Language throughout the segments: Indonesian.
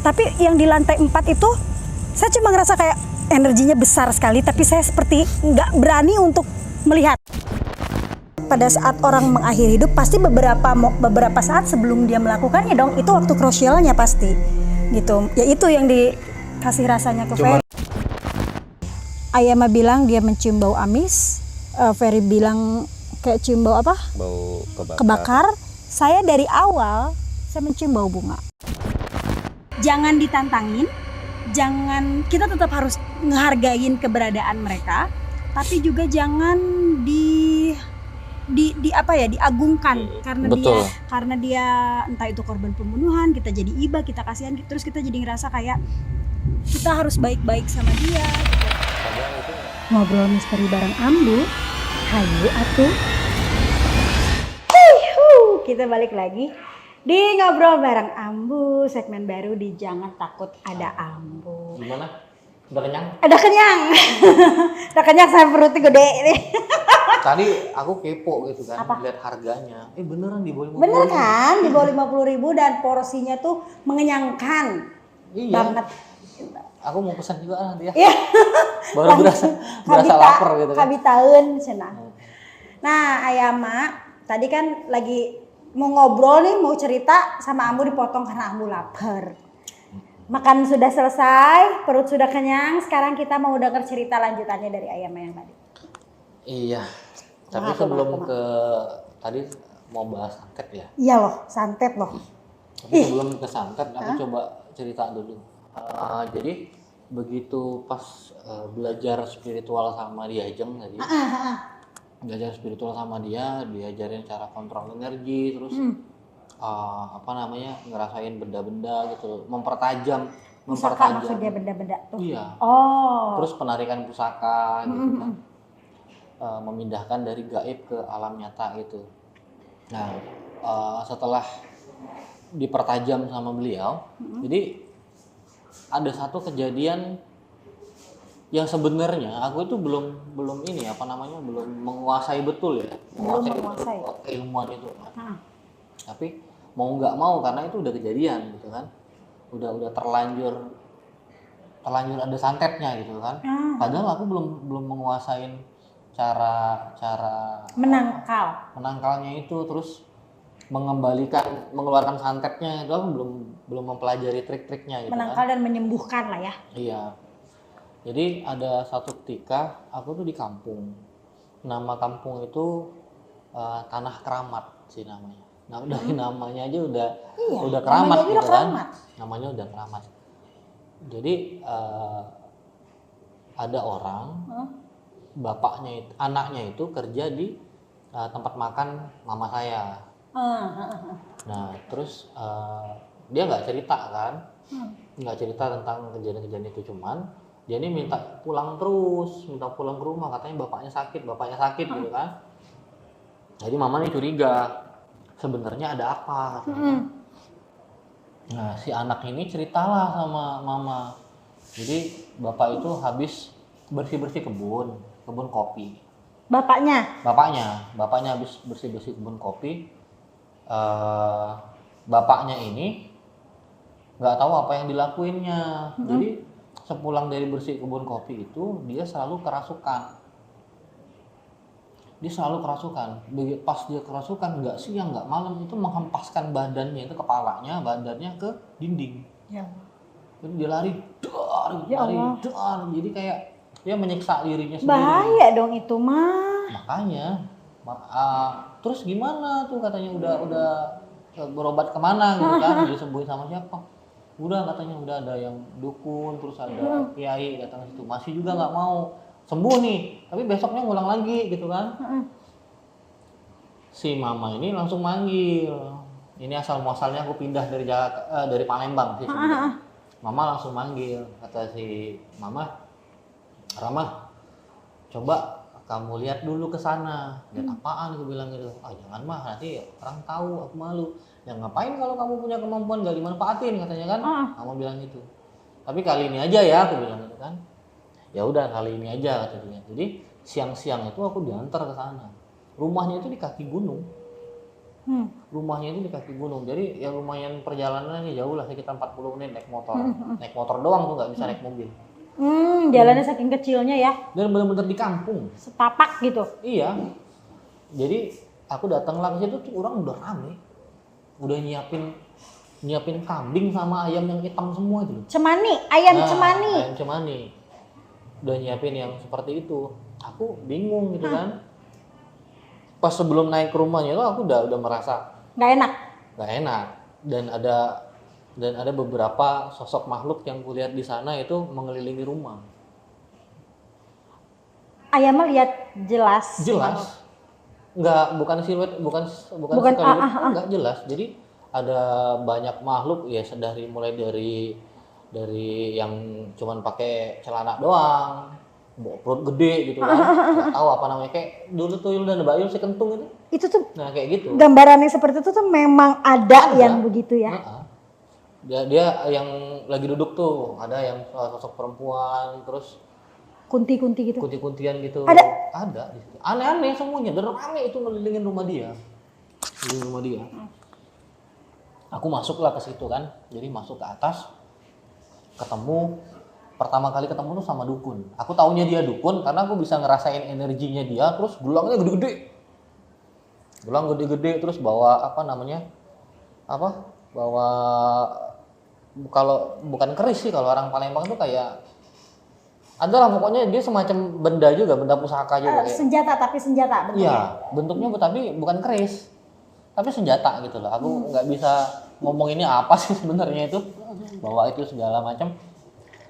Tapi yang di lantai 4 itu saya cuma ngerasa kayak energinya besar sekali, tapi saya seperti nggak berani untuk melihat. Pada saat orang mengakhiri hidup pasti beberapa saat sebelum dia melakukannya dong, itu waktu krusialnya pasti gitu. Ya itu yang dikasih rasanya ke Ferry. Ayama bilang dia mencium bau amis, Ferry bilang kayak cium bau apa? Bau Kebakar. Saya dari awal saya mencium bau bunga. Jangan ditantangin, kita tetap harus ngehargain keberadaan mereka, tapi juga jangan diagungkan karena dia entah itu korban pembunuhan, kita jadi iba, kita kasihan, terus kita jadi ngerasa kayak kita harus baik-baik sama dia gitu. Ngobrol misteri bareng Ambu, hayu atuh. Kita balik lagi di ngobrol bareng Ambu, segmen baru di Jangan Takut Ada Ambu. Gimana? Udah kenyang? Udah kenyang. Udah kenyang, saya perutnya gede nih. Tadi aku kepo gitu kan, lihat harganya. Beneran di bawah 50.000. Bener kan? Di bawah 50.000 dan porsinya tuh mengenyangkan. Iya. Banget. Aku mau pesan juga nanti ya. Iya. Baru berasa lapar gitu kan. Kabitaeun cenah. Nah, Ayama tadi kan lagi mau ngobrol nih, mau cerita sama Ambu, dipotong karena Ambu lapar. Makan sudah selesai, perut sudah kenyang, sekarang kita mau denger cerita lanjutannya dari Ayama yang tadi. Iya. Tapi sebelum tadi mau bahas santet ya. Iya loh, santet loh. Tapi sebelum ke santet, aku coba cerita dulu. Jadi begitu pas belajar spiritual sama dia Jeng tadi, belajar spiritual sama dia, diajarin cara kontrol energi, terus ngerasain benda-benda gitu, mempertajam. Maksudnya benda-benda tuh. Iya. Oh. Terus penarikan pusaka gitu kan, memindahkan dari gaib ke alam nyata gitu. Nah, setelah dipertajam sama beliau, jadi ada satu kejadian yang sebenarnya aku itu belum menguasai betul ya, menguasai keilmuan itu. Tapi mau nggak mau karena itu udah kejadian gitu kan, udah terlanjur ada santetnya gitu kan. Padahal aku belum menguasain cara menangkalnya itu, terus mengeluarkan santetnya itu aku belum mempelajari trik-triknya gitu. Menangkal dan menyembuhkan lah ya. Iya. Jadi ada satu ketika aku tuh di kampung. Nama kampung itu Tanah Keramat sih namanya. Nah, dari namanya aja udah keramat gitu kan. Namanya udah keramat. Jadi ada orang, anaknya itu kerja di tempat makan mama saya. Nah, terus dia nggak cerita kan, nggak cerita tentang kejadian-kejadian itu, cuman dia ini minta pulang ke rumah, katanya bapaknya sakit gitu kan. Jadi mama nih curiga, sebenarnya ada apa katanya. Nah, si anak ini ceritalah sama mama. Jadi bapak itu habis bersih-bersih kebun kopi. Bapaknya habis bersih-bersih kebun kopi. Bapaknya ini nggak tahu apa yang dilakuinnya. Jadi sepulang dari bersih kebun kopi itu dia selalu kerasukan. Pas dia kerasukan, nggak siang nggak malam, itu menghempaskan badannya, itu badannya ke dinding. Ya. Jadi dia lari, jadi kayak dia menyiksa dirinya sendiri. Bahaya dong itu mah. Makanya terus gimana tuh, katanya udah berobat kemana gitu kan, disembuhin sama siapa? Udah, katanya udah ada yang dukun, terus ada kiai datang ke situ, masih juga nggak mau sembuh nih, tapi besoknya ngulang lagi gitu kan. Si mama ini langsung manggil, ini asal muasalnya aku pindah dari Palembang sih sebenarnya. Mama langsung manggil, kata si mama, Ramah, coba kamu lihat dulu ke sana. Lihat apaan, aku bilang gitu. Jangan mah, nanti orang tahu, aku malu. Ya ngapain kalau kamu punya kemampuan gak dimanfaatin, katanya kan. Kamu bilang gitu. Tapi kali ini aja ya, aku bilang gitu kan. Ya udah, kali ini aja katanya. Jadi siang-siang itu aku diantar ke sana. Rumahnya itu di kaki gunung. Rumahnya itu di kaki gunung, jadi ya lumayan perjalanannya jauh lah, sekitar 40 menit naik motor. Naik motor doang tuh, nggak bisa naik mobil. Jalannya saking kecilnya ya. Dan bener-bener di kampung. Setapak gitu. Iya. Jadi aku datanglah ke situ tuh orang udah rame. Udah nyiapin kambing sama ayam yang hitam semua itu. Cemani, ayam cemani. Ayam cemani. Udah nyiapin yang seperti itu. Aku bingung gitu kan. Pas sebelum naik ke rumahnya itu aku udah merasa Nggak enak. nggak enak, dan ada beberapa sosok makhluk yang kulihat di sana itu mengelilingi rumah. Ayamnya lihat jelas. Bukan siluet, bukan sekali nggak jelas. Jadi ada banyak makhluk ya, mulai dari yang cuman pakai celana doang, bawa perut gede gitu kan, nggak tahu apa namanya, kayak dulu tuyul dan bayul si kentung itu. Itu tuh Nah kayak gitu. gambarannya seperti itu tuh memang ada yang begitu ya. Dia yang lagi duduk tuh, ada yang sosok perempuan, terus Kunti-kunti gitu. kunti-kuntian gitu. Ada di situ. Aneh-aneh semuanya, dan rame itu ngelilingin rumah dia. Aku masuklah ke situ kan, jadi masuk ke atas, pertama kali ketemu tuh sama dukun. Aku taunya dia dukun karena aku bisa ngerasain energinya dia, terus gelangnya gede-gede. Gelang gede-gede, terus bawa bawa, kalau bukan keris sih, kalau orang Palembang tuh kayak adalah pokoknya dia semacam benda juga, benda pusaka juga kayak. Senjata bentuknya. Iya, bentuknya tapi bukan keris. Tapi senjata gitu loh. Aku nggak bisa ngomong ini apa sih sebenarnya itu. Bawa itu segala macam.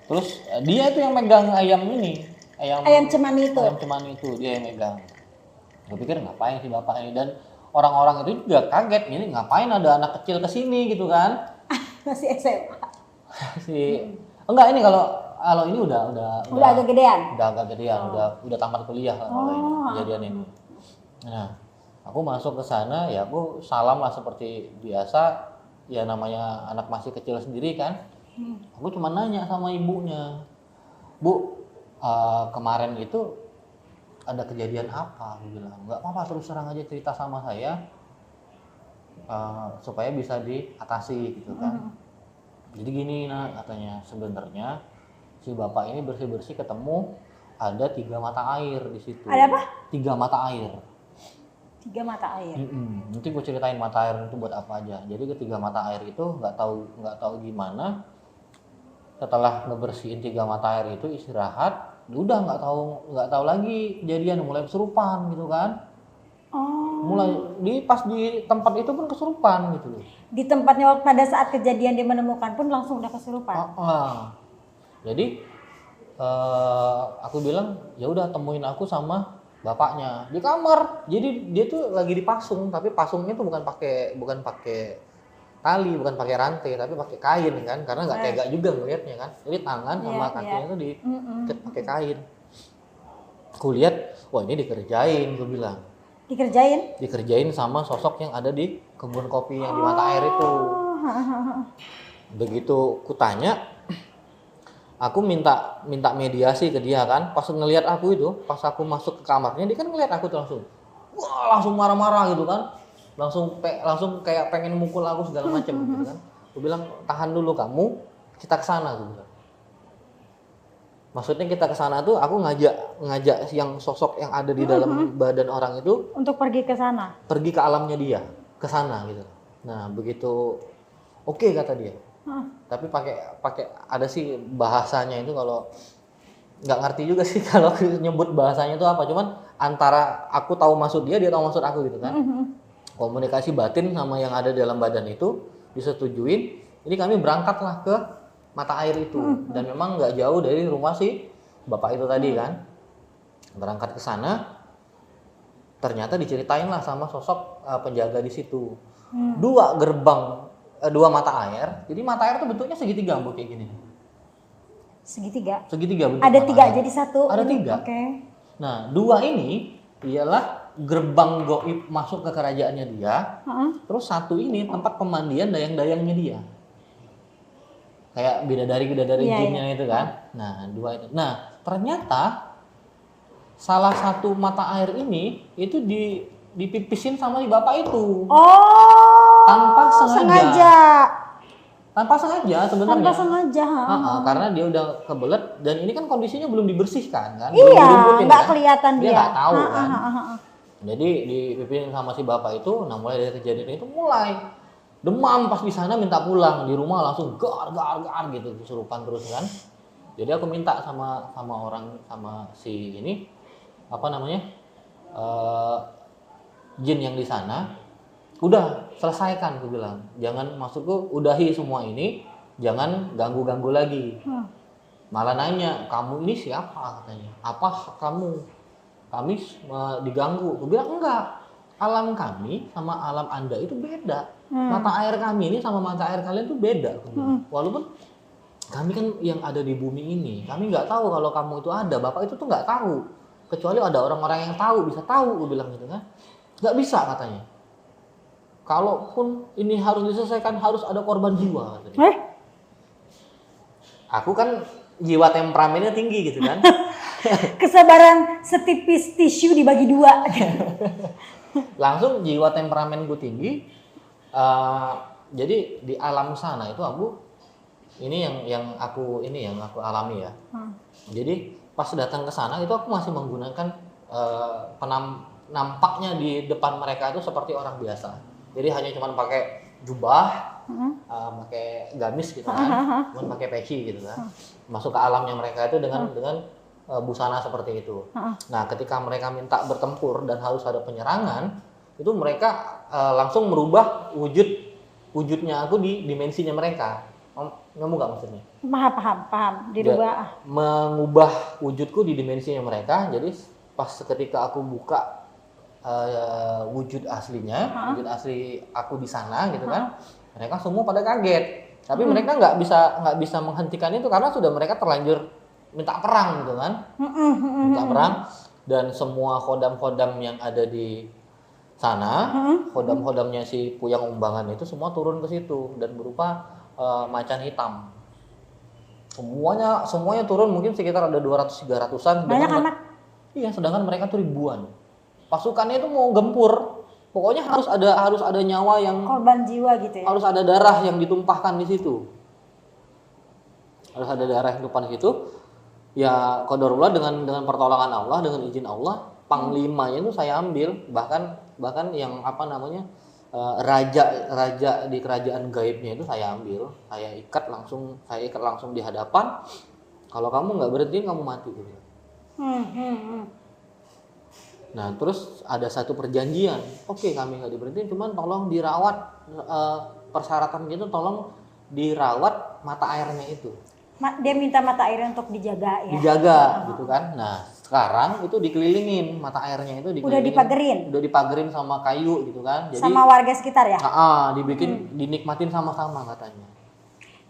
Terus dia itu yang megang ayam cemani itu dia yang megang. Gue pikir ngapain sih bapak ini, dan orang-orang itu juga kaget, ini ngapain ada anak kecil kesini gitu kan. Masih SMA. Enggak, ini kalau ini udah agak gedean. Udah tamat kuliah kalau ini kejadian ini. Nah, aku masuk ke sana ya, aku salam lah seperti biasa, ya namanya anak masih kecil sendiri kan. Aku cuma nanya sama ibunya, Bu, kemarin itu ada kejadian apa? Aku bilang, nggak apa-apa, terus terang aja cerita sama saya, supaya bisa diatasi gitu kan. Jadi gini nak, katanya sebenarnya si bapak ini bersih-bersih ketemu ada 3 mata air di situ. Ada apa? 3 mata air. 3 mata air. Nanti gue ceritain mata air itu buat apa aja. Jadi ketiga mata air itu nggak tahu gimana. Setelah ngebersihin 3 mata air itu, istirahat, udah nggak tahu lagi kejadian, mulai kesurupan gitu kan. Pas di tempat itu pun kesurupan gitu loh. Di tempatnya pada saat kejadian dia menemukan pun langsung udah kesurupan. Jadi aku bilang ya udah temuin aku sama bapaknya di kamar. Jadi dia tuh lagi dipasung, tapi pasungnya tuh bukan pakai tali, bukan pakai rantai, tapi pakai kain kan, karena nggak tega juga ngelihatnya kan. Jadi tangan sama kakinya tuh diikat pakai kain. Aku lihat, wah ini dikerjain, gue bilang. Dikerjain sama sosok yang ada di kebun kopi yang di mata air itu. Begitu kutanya, aku minta mediasi ke dia kan. Pas ngelihat aku itu, pas aku masuk ke kamarnya, dia kan ngelihat aku tuh langsung, wah langsung marah-marah gitu kan. Langsung kayak pengen mukul aku segala macam gitu kan. Aku bilang, tahan dulu kamu, kita ke sana, aku bilang. Maksudnya kita ke sana tuh aku ngajak yang sosok yang ada di dalam badan orang itu untuk pergi ke sana. Pergi ke alamnya dia, ke sana gitu. Nah, begitu oke kata dia. Tapi pakai ada sih bahasanya itu, kalau nggak ngerti juga sih kalau nyebut bahasanya itu apa. Cuman antara aku tahu maksud dia tahu maksud aku gitu kan. Komunikasi batin sama yang ada dalam badan itu disetujuin. Ini kami berangkatlah ke mata air itu, dan memang nggak jauh dari rumah si bapak itu tadi kan. Berangkat ke sana, ternyata diceritain lah sama sosok penjaga di situ. 2 mata air. Jadi mata air itu bentuknya segitiga, Bu, kayak gini. Segitiga bentuk. Ada 3 air. jadi 1. Ada 3. Oke. Nah, 2 ini ialah gerbang gaib masuk ke kerajaannya dia. Terus 1 ini tempat pemandian dayang-dayangnya dia. Kayak bidadari jinnya itu kan. Nah, 2 itu. Nah, ternyata salah satu mata air ini itu dipipisin sama si bapak itu. Oh. Tanpa sengaja. Tanpa sengaja sebenarnya. Tanpa sengaja. Karena dia udah kebelet dan ini kan kondisinya belum dibersihkan kan. Iya, belum nggak kan? kelihatan dia. Dia nggak tahu kan. Jadi dipipisin sama si bapak itu, nah mulai dari kejadian itu mulai demam pas di sana minta pulang, di rumah langsung gar gitu kesurupan terus kan. Jadi aku minta sama si ini apa namanya jin yang di sana, udah selesaikan, aku bilang. Jangan, maksudku udahi semua ini, jangan ganggu lagi. Malah nanya, kamu ini siapa katanya? Apa kamu? Kami diganggu. Aku bilang enggak. Alam kami sama alam Anda itu beda. Mata air kami ini sama mata air kalian itu beda. Walaupun kami kan yang ada di bumi ini, kami nggak tahu kalau kamu itu ada. Bapak itu tuh nggak tahu. Kecuali ada orang-orang yang tahu, bisa tahu. Aku bilang gitu kan. Nggak bisa katanya. Kalaupun ini harus diselesaikan, harus ada korban jiwa katanya. Aku kan jiwa temperamennya tinggi gitu kan. Kesabaran setipis tisu dibagi 2. Langsung jiwa temperamen gue tinggi. Jadi di alam sana itu aku yang aku alami ya. Jadi pas datang ke sana itu aku masih menggunakan nampaknya di depan mereka itu seperti orang biasa. Jadi hanya cuma pakai jubah, pakai gamis gitu kan, cuma pakai peci gitu kan. Masuk ke alamnya mereka itu dengan busana seperti itu. Nah, ketika mereka minta bertempur dan harus ada penyerangan, itu mereka langsung merubah wujudnya aku di dimensinya mereka. Kamu nggak maksudnya? Paham. Dirubah. Mengubah wujudku di dimensinya mereka. Jadi pas ketika aku buka wujud aslinya, wujud asli aku di sana gitu kan, mereka semua pada kaget. Tapi mereka nggak bisa menghentikan itu karena sudah mereka terlanjur minta perang gitu kan, minta perang, dan semua kodam-kodam yang ada di sana, kodam-kodamnya si Puyang Umbangan itu semua turun ke situ dan berupa macan hitam. Semuanya turun, mungkin sekitar ada 200-300-an. Banyak amat. Iya, sedangkan mereka tuh ribuan. Pasukannya itu mau gempur. Pokoknya harus ada nyawa yang korban jiwa gitu ya. Harus ada darah yang ditumpahkan di situ. Harus ada darah yang ditumpahkan di situ. Ya qadarullah dengan pertolongan Allah, dengan izin Allah, panglimanya itu saya ambil, bahkan yang apa namanya raja di kerajaan gaibnya itu saya ambil, saya ikat langsung di hadapan. Kalau kamu nggak berhenti, kamu mati gitu. Nah, terus ada satu perjanjian. Oke, kami nggak diberhentiin, cuman tolong dirawat, persyaratan gitu, tolong dirawat mata airnya itu. Dia minta mata airnya untuk dijaga ya. Dijaga gitu kan. Nah, sekarang itu dikelilingin mata airnya itu dikelilingin. Udah dipagerin sama kayu gitu kan. Jadi sama warga sekitar ya? Dinikmatin sama-sama katanya.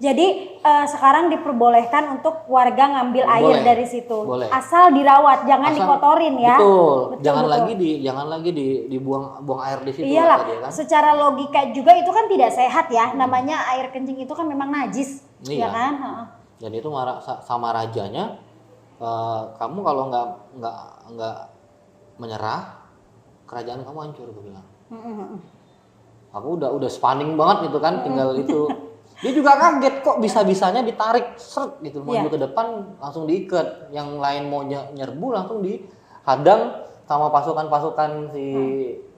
Jadi sekarang diperbolehkan untuk warga ngambil air dari situ. Boleh. Asal dirawat, jangan dikotorin ya. Betul. Jangan lagi dibuang air di situ. Iyalah, dia, kan? Secara logika juga itu kan tidak sehat ya. Namanya air kencing itu kan memang najis, ya kan? Dan itu marah sama rajanya. Kamu kalau nggak menyerah, kerajaan kamu hancur, gue bilang. Aku udah spanning banget gitu kan, tinggal itu. Dia juga kaget kok bisa-bisanya ditarik seret gitu maju ke depan, langsung diikat. Yang lain mau nyerbu langsung dihadang sama pasukan-pasukan si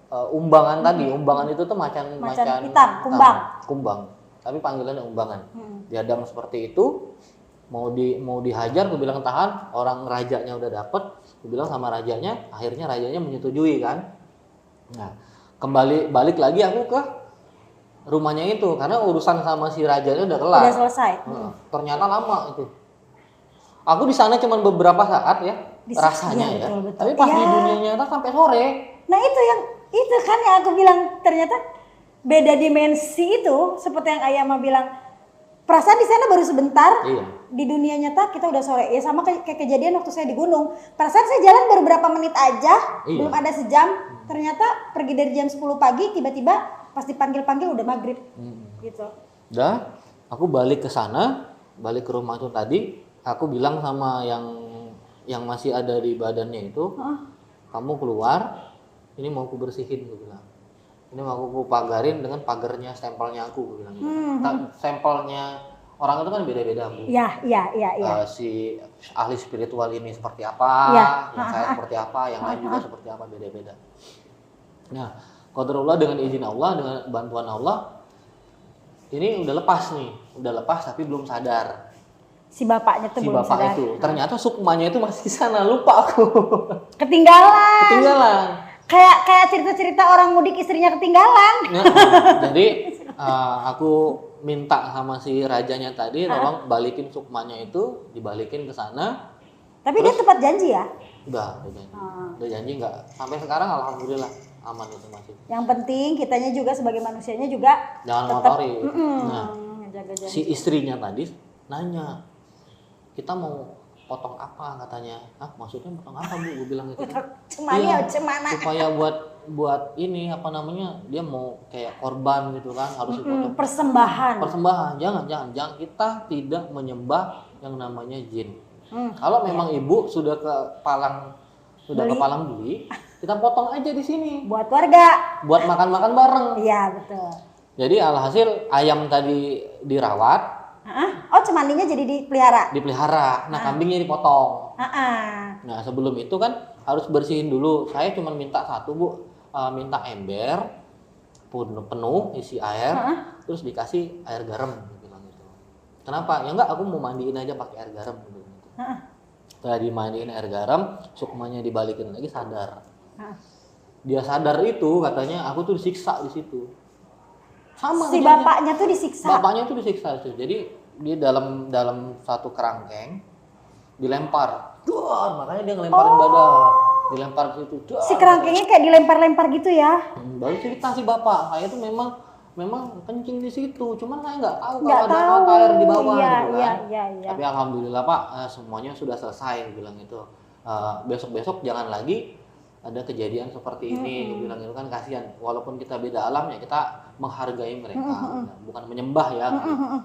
Umbangan tadi. Umbangan itu tuh macan hitam, kumbang. Tapi panggilannya Umbangan. Dihadang seperti itu, mau dihajar, gue bilang tahan. Orang rajanya udah dapet, gue bilang sama rajanya, akhirnya rajanya menyetujui kan. Nah, balik lagi aku ke rumahnya itu karena urusan sama si rajanya udah kelar. Udah selesai. Ternyata lama itu. Aku di sana cuma beberapa saat ya, rasanya ya. Betul. Tapi pas di dunia nyata sampai sore. Nah, itu kan yang aku bilang, ternyata beda dimensi itu, seperti yang Ayama bilang. Perasaan di sana baru sebentar. Iya. Di dunia nyata kita udah sore. Ya sama kayak kejadian waktu saya di gunung. Perasaan saya jalan baru berapa menit aja, belum ada sejam. Ternyata pergi dari jam 10 pagi, tiba-tiba pas dipanggil-panggil udah maghrib, gitu. Udah, aku balik ke sana, balik ke rumah itu tadi, aku bilang sama yang masih ada di badannya itu, kamu keluar, ini mau aku bersihin, gue bilang. Ini mau aku pagarin dengan pagarnya, stempelnya aku, gue bilang gitu. Stempelnya orang itu kan beda-beda, Bu. Iya. Si ahli spiritual ini seperti apa, yang saya seperti apa, yang lain juga seperti apa, beda-beda. Nah, qadarullah dengan izin Allah, dengan bantuan Allah, ini udah lepas tapi belum sadar. Si bapaknya tuh belum sadar. Itu, ternyata sukmanya itu masih di sana, lupa aku. Ketinggalan. Kayak cerita-cerita orang mudik istrinya ketinggalan. Nah, jadi aku minta sama si rajanya tadi, tolong balikin sukmanya itu, dibalikin ke sana. Tapi dia tepat janji ya? Udah janji. Udah janji nggak. Sampai sekarang alhamdulillah aman itu masih. Yang penting kitanya juga sebagai manusianya juga jangan ngotori. Nah, jaga janji. si istrinya tadi nanya, kita mau potong apa katanya? Maksudnya potong apa, Bu? Gue bilang gitu. Cemana? Supaya buat ini apa namanya? Dia mau kayak korban gitu kan, harus dipotong. Persembahan. Jangan kita tidak menyembah yang namanya jin. Kalau memang ibu sudah ke palang beli, kita potong aja di sini. Buat warga. Buat makan-makan bareng. Iya, betul. Jadi alhasil ayam tadi dirawat. Oh, cemaninya jadi dipelihara? Dipelihara. Nah, kambingnya dipotong. Nah, sebelum itu kan harus bersihin dulu. Saya cuma minta satu, Bu. Minta ember penuh isi air, terus dikasih air garam, bilang gitu. Kenapa? Ya enggak, aku mau mandiin aja pakai air garam gitu. Setelah dimandiin air garam, sukmanya dibalikin lagi, sadar. Dia sadar itu katanya aku tuh disiksa di situ. Sama si kejadian. bapaknya tuh disiksa. Bapaknya tuh disiksa itu. Jadi dia dalam satu kerangkeng dilempar. Makanya dia ngelemparin badan. Dilempar ke situ. Si kerangkengnya kayak dilempar-lempar gitu ya. Baru cerita si bapak, saya tuh memang kencing di situ. Cuman saya nggak tahu kalau ada mata air di bawah gitu kan. Iya. Tapi alhamdulillah Pak, semuanya sudah selesai, bilang itu. Besok-besok jangan lagi ada kejadian seperti ini, bilang itu kan kasihan. Walaupun kita beda alam ya, kita menghargai mereka, bukan menyembah ya,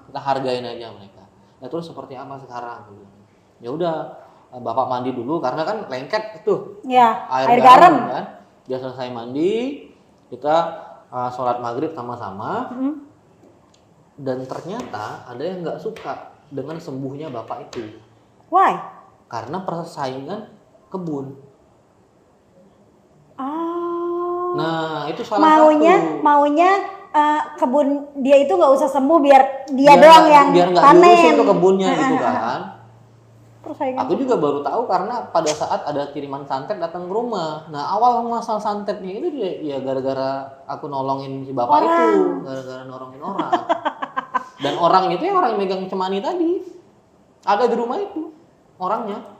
kita hargain aja mereka. Nah terus seperti apa sekarang? Ya udah, bapak mandi dulu karena kan lengket itu, air garam kan. Dia selesai mandi, kita sholat maghrib sama-sama, dan ternyata ada yang nggak suka dengan sembuhnya bapak itu. Why? Karena persaingan kebun. Nah, itu salah satu. Maunya kebun dia itu nggak usah sembuh biar dia doang yang biar nggak diurusin tuh kebunnya gitu kan. Aku juga baru tahu karena pada saat ada kiriman santet datang ke rumah. Nah, awal masalah santetnya itu ya gara-gara aku nolongin si bapak itu, gara-gara nolongin orang. Dan orang itu yang orang yang megang cemani tadi ada di rumah itu orangnya.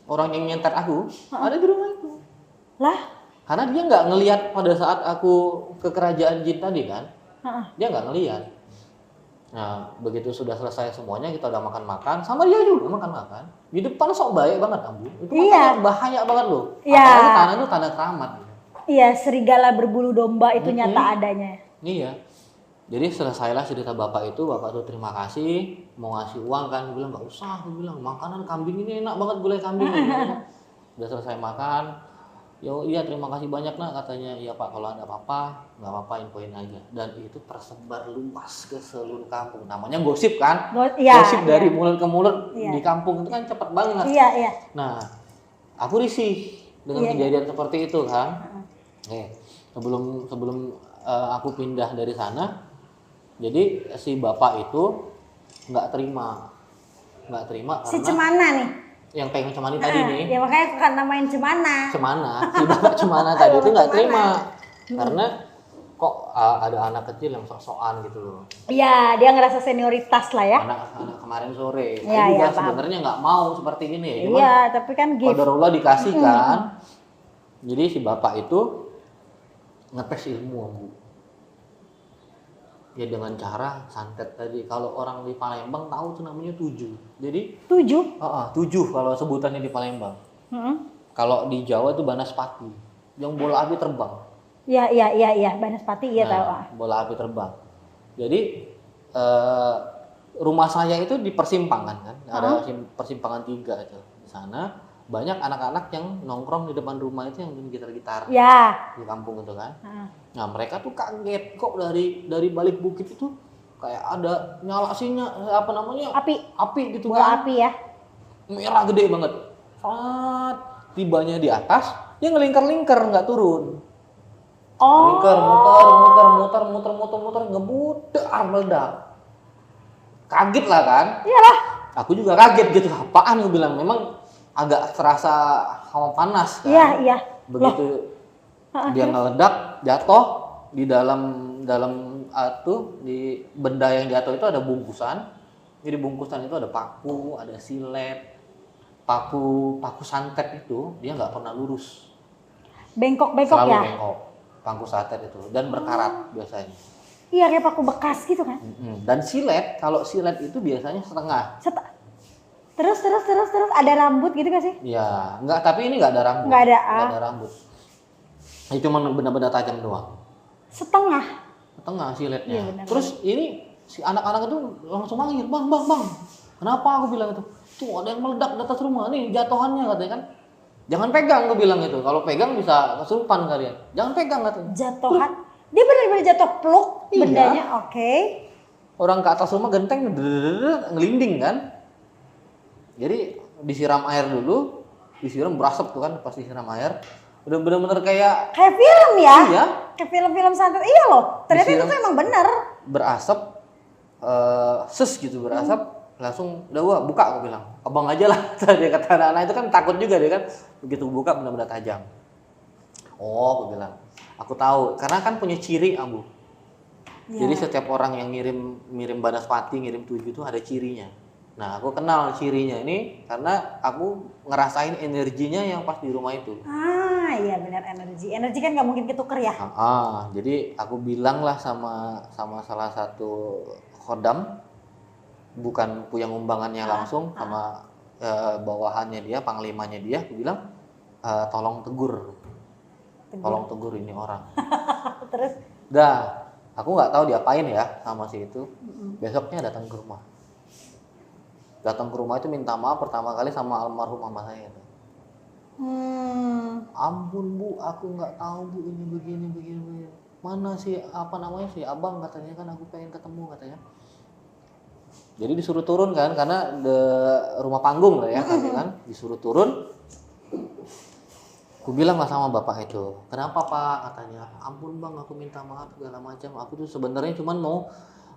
Orang yang nyentet aku ada di rumah itu. Lah? Karena dia nggak ngelihat pada saat aku ke kerajaan jin tadi kan. Dia nggak ngelihat. Nah, begitu sudah selesai semuanya, kita udah makan-makan, sama dia juga makan-makan. Di depan sok baik banget, Ambu. Itu bahaya banget loh. Apalagi tanah itu tanda keramat. Iya, serigala berbulu domba itu nyata adanya. Iya. Jadi selesailah cerita bapak itu terima kasih, mau ngasih uang kan, dia bilang nggak usah, dia bilang makanan kambing ini enak banget, gulai kambing. Udah selesai makan, iya terima kasih banyak nak, katanya. Iya Pak, kalau ada apa-apa nggak apa-apa, infoin aja. Dan itu tersebar luas ke seluruh kampung. Namanya gosip kan, gosip dari mulut ke mulut di kampung itu kan cepet banget. Iya. Nah, aku risih dengan kejadian seperti itu kan. Sebelum aku pindah dari sana, jadi si bapak itu nggak terima karena si cemana nih yang pengen cemani tadi nih. Ya makanya aku kan namain cemana. Si bapak cemana tadi itu nggak terima karena kok ada anak kecil yang sok-sokan gitu loh. Iya, dia ngerasa senioritas lah ya. Anak kemarin sore. Saya juga sebenarnya nggak mau seperti ini ya. Iya, tapi kan qadarullah dikasih kan. Jadi si bapak itu ngetes ilmu, Bu. Ya dengan cara santet tadi. Kalau orang di Palembang tahu tuh namanya 7. Jadi 7 kalau sebutannya di Palembang. Kalau di Jawa itu banaspati, yang bola api terbang. Iya, banaspati tahu. Bola api terbang. Jadi rumah saya itu di persimpangan kan, ada persimpangan 3 itu di sana. banyak anak-anak yang nongkrong di depan rumah itu yang main gitar-gitar Ya. di kampung itu kan. Heeh. Nah mereka tuh kaget kok dari balik bukit itu kayak ada nyala apa namanya api gitu Bola kan, api ya. merah gede banget. Saat tibanya di atas dia ngelingkar-lingkar nggak turun. Oh. Lingkar muter ngebudar meledak. Kaget lah kan? Iyalah. Aku juga kaget gitu, apaan gue bilang, memang agak terasa hawa panas kan. Iya. Begitu dia ngeledak, jatuh di dalam di benda yang jatuh itu ada bungkusan. Jadi bungkusan itu ada paku, ada silet. Paku santet itu dia nggak pernah lurus. Bengkok-bengkok Selalu ya. bengkok. Paku santet itu dan berkarat biasanya. Iya, kayak paku bekas gitu kan. Dan silet, kalau silet itu biasanya setengah. Terus ada rambut gitu gak sih? Ya, enggak, tapi ini enggak ada rambut. Nggak ada, Nggak ada rambut. Ini cuma benda-benda tajam doang. Setengah Siletnya. Iya, benar. Terus ini si anak-anak itu langsung manggil, bang. Kenapa aku bilang itu? Tuh ada yang meledak di atas rumah nih, jatuhannya katanya kan. Jangan pegang, aku bilang itu. Kalau pegang bisa kesurupan kalian. Jangan pegang katanya. jatuhan. Dia benar-benar jatuh pluk Iya. bendanya. Oke. Orang ke atas rumah genteng ngelinding kan. Jadi disiram air dulu, disiram berasap tuh kan pas disiram air. Udah bener-bener kayak film ya. Iya. Kayak film-film santet. Iya loh. Ternyata Disiram. itu tuh emang bener. Berasap, berasap, langsung udah gua buka, aku bilang, abang aja lah. Dia kata anak-anak itu kan takut juga dia kan, begitu buka benar-benar tajam. Oh, aku bilang, aku tahu karena kan punya ciri Abu. Ya. Jadi setiap orang yang ngirim banaspati, ngirim tujuh itu ada cirinya. Nah, aku kenal cirinya ini karena aku ngerasain energinya yang pas di rumah itu. Iya benar, energi kan nggak mungkin ketuker ya. Jadi aku bilang lah sama salah satu khodam, bukan puyang umbangannya langsung, sama bawahannya dia, panglimanya dia, aku bilang tolong tegur ini orang. Terus Aku nggak tahu diapain ya sama si itu. Besoknya datang ke rumah. Datang ke rumah itu minta maaf pertama kali sama almarhum mama saya. Ampun Bu, aku nggak tahu Bu, ini begini. Mana si si abang, katanya kan aku pengen ketemu katanya. Jadi disuruh turun kan, karena rumah panggung lah ya kan, disuruh turun. Aku bilang lah sama bapak itu, kenapa Pak, katanya. Ampun Bang, aku minta maaf segala macam. Aku tuh sebenarnya cuman mau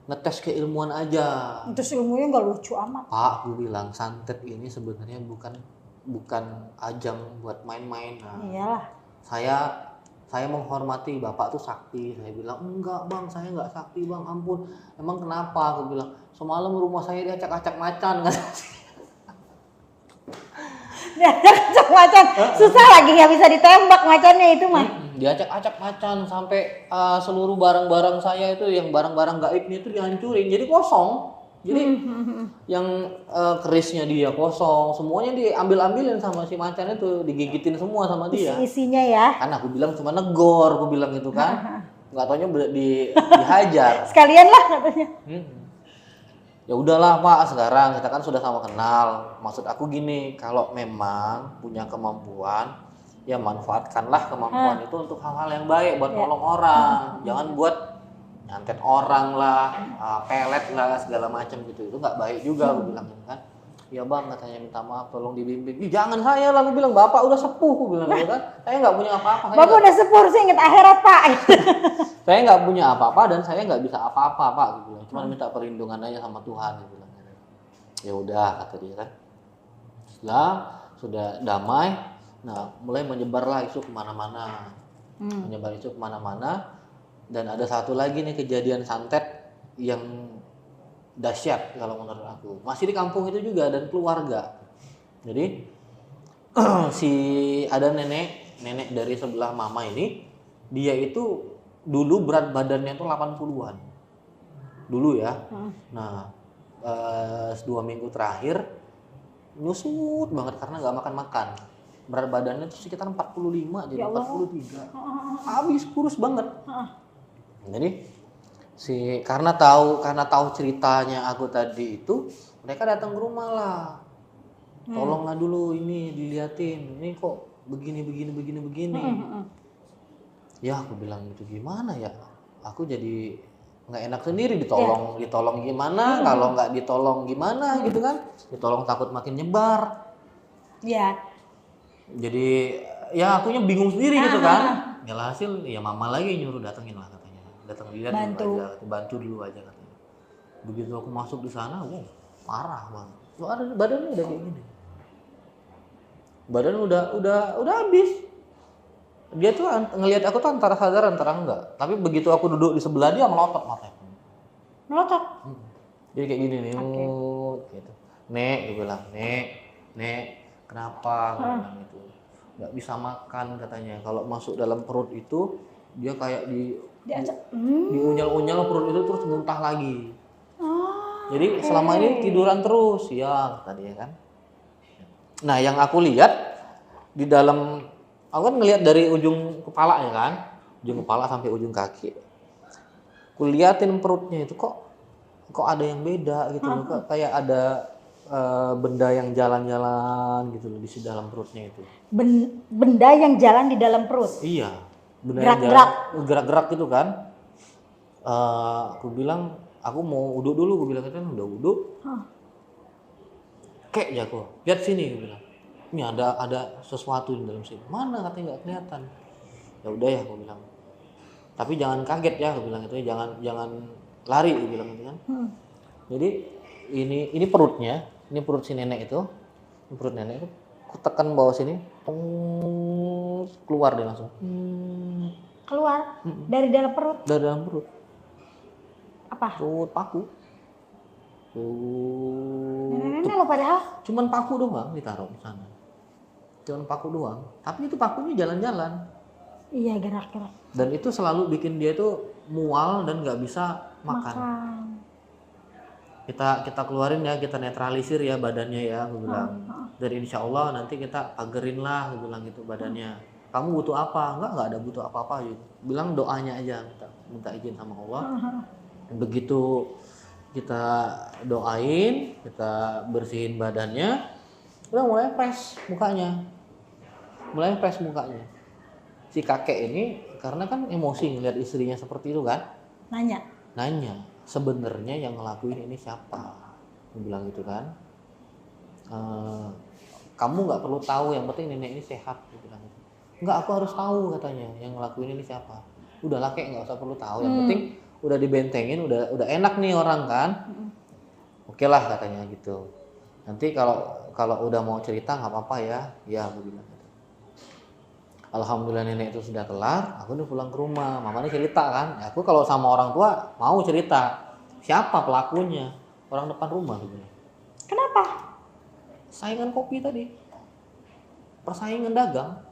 ngetes keilmuan aja. terus ilmunya nggak lucu amat. Pak, aku bilang santet ini sebenarnya bukan ajang buat main-main. Nah, Iyalah. saya menghormati bapak tuh sakti. Saya bilang, enggak Bang, saya enggak sakti Bang, ampun. Emang kenapa? Aku bilang, semalam rumah saya diacak-acak macan. Diacak macan. Susah lagi, nggak bisa ditembak macannya itu mah. Diacak-acak macan sampai seluruh barang-barang saya itu, yang barang-barang gaibnya itu dihancurin. Jadi kosong. Jadi yang kerisnya dia kosong, semuanya diambil-ambilin sama si macan itu, digigitin semua sama dia. Isinya ya. Kan aku bilang cuma negor, aku bilang gitu kan. Nggak taunya dihajar. Sekalian lah katanya. Ya udahlah Pak, sekarang kita kan sudah sama kenal. Maksud aku gini, kalau memang punya kemampuan, ya manfaatkanlah kemampuan itu untuk hal-hal yang baik, buat nolong orang. Jangan buat nyantet orang lah, pelet lah, segala macam gitu. Itu nggak baik juga, aku bilang gitu kan. Ya Bang, katanya minta maaf, tolong dibimbing. Ih, jangan saya lah, aku bilang, Bapak udah sepuh, aku bilang gitu kan. Saya nggak punya apa-apa. Bapak udah sepuh, saya inget akhirat Pak. Saya nggak punya apa-apa dan saya nggak bisa apa-apa Pak, aku bilang. Cuma minta perlindungan aja sama Tuhan, aku bilang. Ya udah, kata dia kan. Setelah sudah damai, nah mulai menyebarlah isu kemana-mana. Menyebar isu kemana-mana. Dan ada satu lagi nih kejadian santet yang dahsyat kalau menurut aku. Masih di kampung itu juga dan keluarga. Jadi ada nenek dari sebelah mama ini, dia itu dulu berat badannya tuh 80-an. Dulu ya. Nah, 2 minggu terakhir nyusut banget karena nggak makan. Berat badannya tuh sekitar 45 jadi 43. Habis kurus banget. Jadi karena tahu ceritanya aku tadi itu, mereka datang ke rumah lah. tolonglah dulu ini diliatin, ini kok begini. Ya aku bilang gitu, gimana ya, aku jadi nggak enak sendiri, ditolong gimana, kalau nggak ditolong gimana gitu kan, ditolong takut makin nyebar. Jadi ya akunya bingung sendiri gitu kan. Ya hasil ya mama lagi nyuruh datengin lah katanya, datang lihat dulu aja, bantu dulu aja katanya. Begitu aku masuk di sana, parah banget. Badannya udah kayak gini, badan udah habis. Dia tuh ngelihat aku tuh antara sadar antara enggak, tapi begitu aku duduk di sebelah dia melotot matanya. Jadi kayak gini nih, gitu. Nek, dia bilang, Nek, kenapa? Dia bilang gitu. Nggak bisa makan katanya. Kalau masuk dalam perut itu dia kayak diunyal-unyal perut itu terus muntah lagi. Jadi selama ini tiduran terus, ya kata dia kan. Nah yang aku lihat di dalam, aku kan ngelihat dari ujung kepala ya kan, ujung kepala sampai ujung kaki. Aku liatin perutnya itu kok ada yang beda gitu loh, kayak ada benda yang jalan-jalan gitu loh di dalam perutnya itu. Benda yang jalan di dalam perut? Iya, benda yang jalan, gerak-gerak gitu kan. Aku bilang, aku mau uduk dulu, aku bilang kan udah uduk. Kayak ya aku, lihat sini, aku bilang. Ini ada sesuatu di dalam sini. Mana katanya nggak kelihatan. Ya udah ya, aku bilang. Tapi jangan kaget ya, aku bilang itu, jangan lari, aku bilang gitu kan. Jadi ini perutnya, ini perut si nenek itu, ini perut nenek itu, aku tekan bawah sini, keluar dia langsung. Keluar dari dalam perut? Dari dalam perut. Apa? Perut paku. Nenek lo padahal? Cuman paku doang ditaruh di sana. Cuman paku doang. Tapi itu pakunya jalan-jalan. Iya, gerak-gerak. Dan itu selalu bikin dia tuh mual dan nggak bisa makan. Kita keluarin ya, kita netralisir ya badannya ya, aku bilang. Dan insya Allah nanti kita pagerin lah, aku bilang gitu badannya. Kamu butuh apa? Nggak ada butuh apa-apa gitu. Bilang doanya aja, minta izin sama Allah. Begitu kita doain, kita bersihin badannya, udah mulai fresh mukanya. Si kakek ini karena kan emosi ngeliat istrinya seperti itu kan, nanya sebenarnya yang ngelakuin ini siapa, dia bilang gitu kan. Kamu nggak perlu tahu, yang penting nenek ini sehat, dia bilang gitu. Nggak, aku harus tahu katanya yang ngelakuin ini siapa. Udahlah kek, nggak usah perlu tahu, yang penting udah dibentengin, udah enak nih orang kan. Oke lah katanya gitu. Nanti kalau udah mau cerita nggak apa-apa ya aku bilang gitu. Alhamdulillah nenek itu sudah kelar, aku udah pulang ke rumah. Mama ini cerita kan, aku kalau sama orang tua mau cerita siapa pelakunya, orang depan rumah gitu. Kenapa? Saingan kopi tadi, persaingan dagang.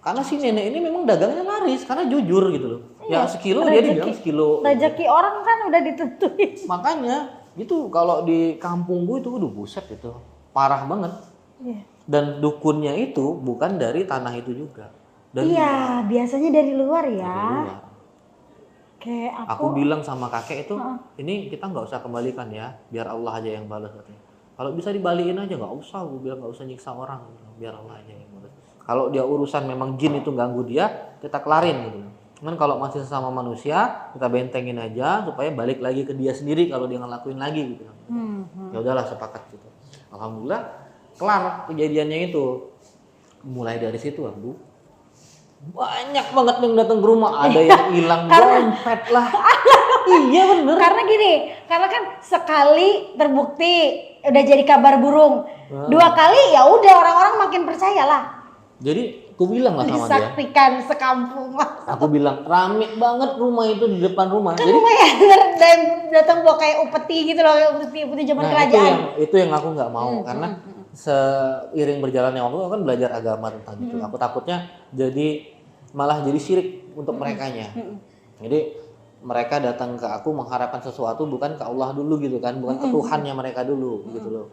Karena si nenek ini memang dagangnya laris, karena jujur gitu loh. Ya sekilo dia dibilang sekilo. Rezeki orang kan udah ditentuin. Makanya itu kalau di kampungku itu udah buset gitu, parah banget. Dan dukunnya itu bukan dari tanah itu juga. Biasanya dari luar ya. Dari luar. Kayak aku bilang sama kakek itu, ini kita nggak usah kembalikan ya, biar Allah aja yang balas katanya. Kalau bisa dibalikin aja nggak usah, gue bilang nggak usah nyiksa orang, biar Allah aja yang balas. Kalau dia urusan memang jin itu ganggu dia, kita kelarin gitu. Cuman kalau masih sesama manusia, kita bentengin aja supaya balik lagi ke dia sendiri kalau dia ngelakuin lagi gitu. Ya udahlah, sepakat gitu. Alhamdulillah kelar kejadiannya itu. Mulai dari situ, Bu, banyak banget yang datang ke rumah, ada yang hilang dompet lah. Iya bener. Karena gini, karena kan sekali terbukti udah jadi kabar burung, 2 kali ya udah orang-orang makin percaya lah. Jadi aku bilang lah sama dia. Disaktikan sekampung. Aku bilang rame banget rumah itu di depan rumah. Kan jadi lumayan dan datang bawa kayak upeti gitu loh, kayak upeti zaman kerajaan. Itu yang aku nggak mau karena seiring berjalannya waktu aku kan belajar agama tentang itu. Aku takutnya malah jadi syirik untuk merekanya. Jadi mereka datang ke aku mengharapkan sesuatu bukan ke Allah dulu gitu kan, bukan ke Tuhannya mereka dulu gitu loh.